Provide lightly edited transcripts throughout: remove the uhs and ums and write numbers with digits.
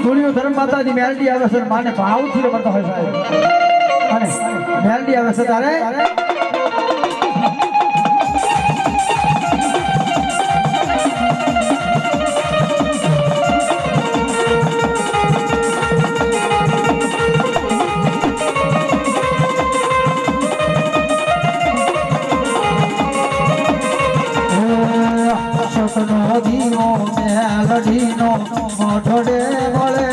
ધૂળિયો ધર્મ માતાજી મેલડી આવે છે માને ભાવથી રમતો હોય સાહેબ અને મેલડી આવે છે તારે મેલડીનો મોઢડે મળે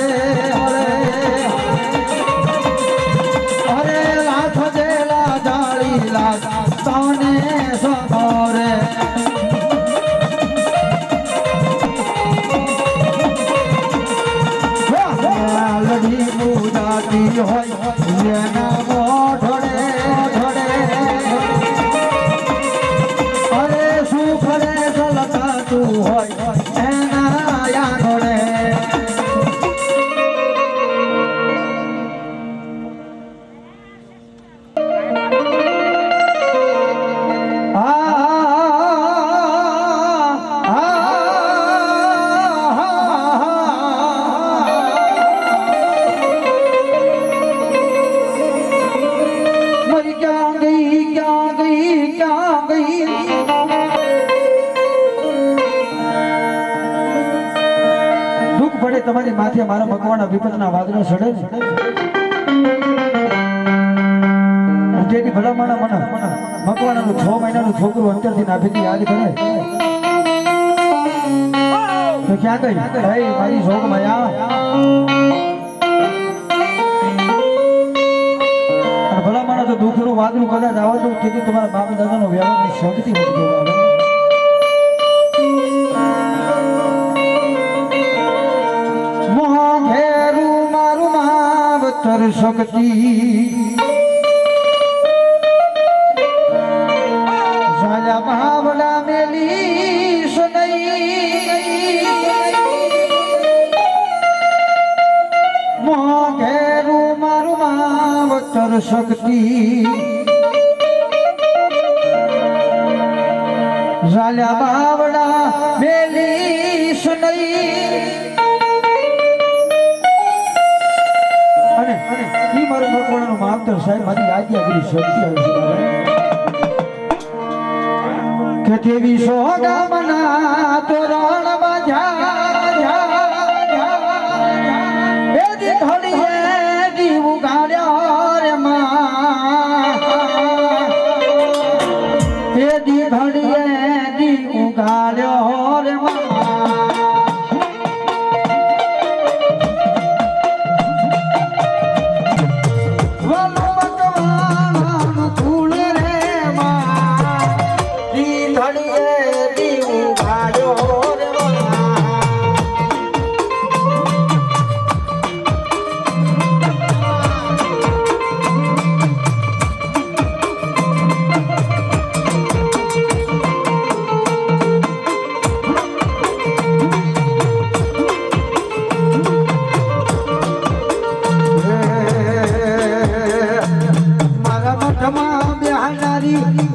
અરે લાથ જેલા જાળી લાથ તને સમોરે મેલડી પૂજાતી હોય એના મોઢડે અરે સુખ રે સલકાતું હોય તમારી માથે મારા ભગવાનના વિપતના વાદળો ચડે જેથી ભલામણા મને ભગવાનનું 6 મહિનાનું છોકરું અંતરથી નાભીથી યાદ કરે તો ક્યાં ગઈ ભાઈ મારી શોક માયા ભલામણા તો દુઃખનું વાદળું કદાચ આવતું તેથી તમારા બાપ દાદાનો વ્યવહારની શક્તિ વધી આવે શક્તિ સાજા ભાવના મેલી સનઈ મોઘેરું મારું માવતર શક્તિ સાજા ભાવના મેલી સનઈ મારું ભગવાનનું માવતર સાહેબ મારી આજ્ઞા કરી શક્તિ કે તેવી સોગામના તોરણ ઘડીએ દીવ ગાડ્યો રે માં ઘડીએ દીવ ગાડ્યો રે માં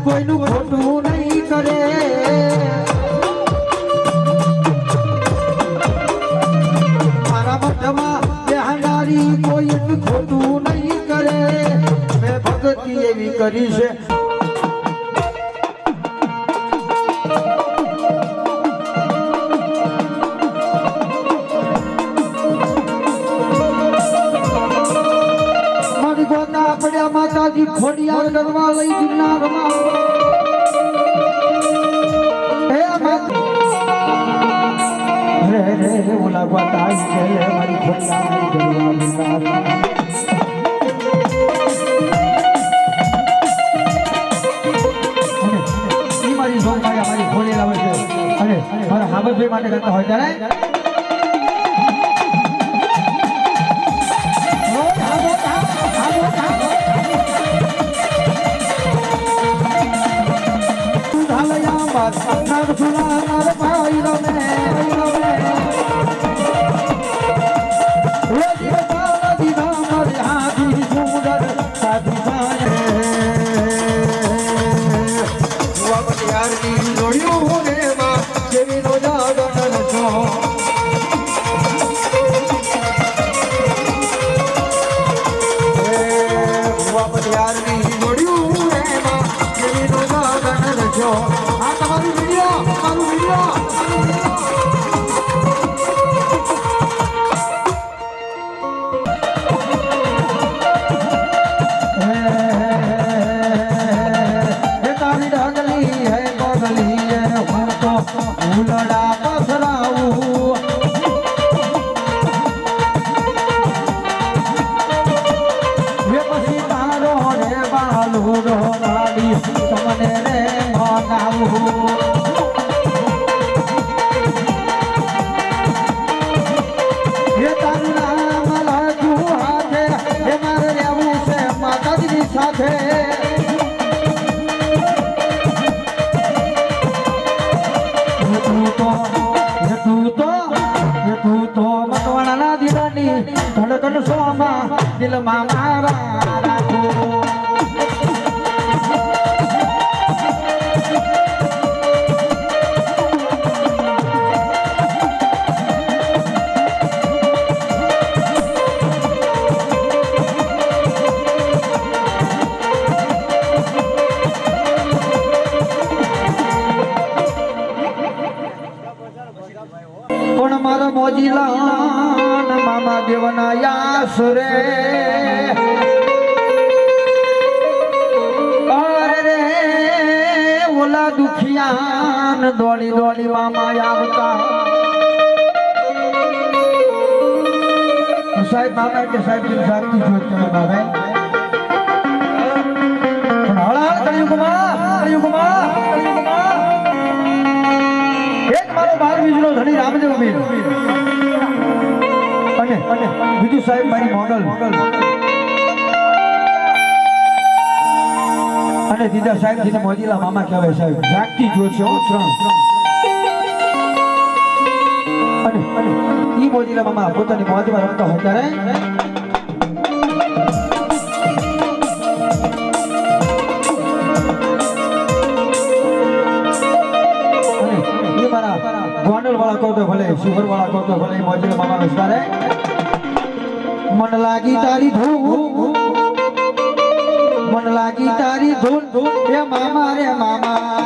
કોઈનું ખોટું નહીં કરે મારા મઠમાં બેહાનારી કોઈનું ખોટું નહીં કરે મેં ભક્તિ એવી કરી છે મારી ગોતા પડ્યા માતાજી ખોડિયાર કરવા લઈ ગિરનારમાં રે ઓલા ગોતા છે મારી ખોડિયાર કરવા ગિરનારમાં મારી સોમવારે મારી ખોડિયાર આવે છે અને મારા હાબતભાઈ માટે કરતા હોય ત્યારે જોડ્યું ને માં જેવી નો જાગરણ છો વીરાની ધડકન સોમાં દિલમાં મારા રાખો પણ મારા મોજીલા મામા દેવના યાસ રે અરે રે ઓલા દુખિયાન દોડી દોડી મામા આવતા સાહેબ મામા કે સાહેબ સાહેબની જોત તમે બાબા પણ હળહળ કળિયુગમાં એક મારો 12 બીજનો ધણી રામદેવ વીર અને બીજું સાહેબ મારી મોગલ અને દીદા સાહેબ જેને મોજીલા મામા કહેવાય સાહેબ જાગતી જોત છે ત્રણ અને ઈ મોજીલા મામા પોતાની મોજમાં રમતા હોય ત્યારે ગોંડલ વાળા કહો તો ભલે સુગર વાળા કહો તો ભલે મોજીલા મામા વિસ્તારે મન લાગી તારી ધૂન મન લાગી તારી ધૂન એ મામા રે મામા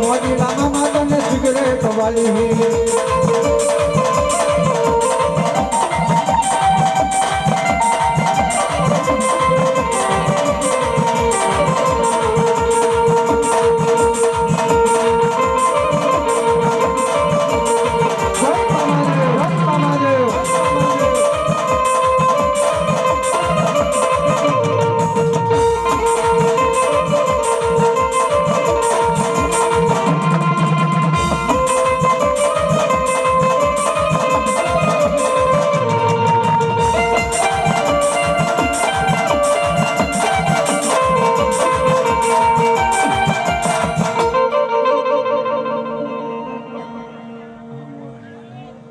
મોજીલા મામા તને સિગરેટ વાલી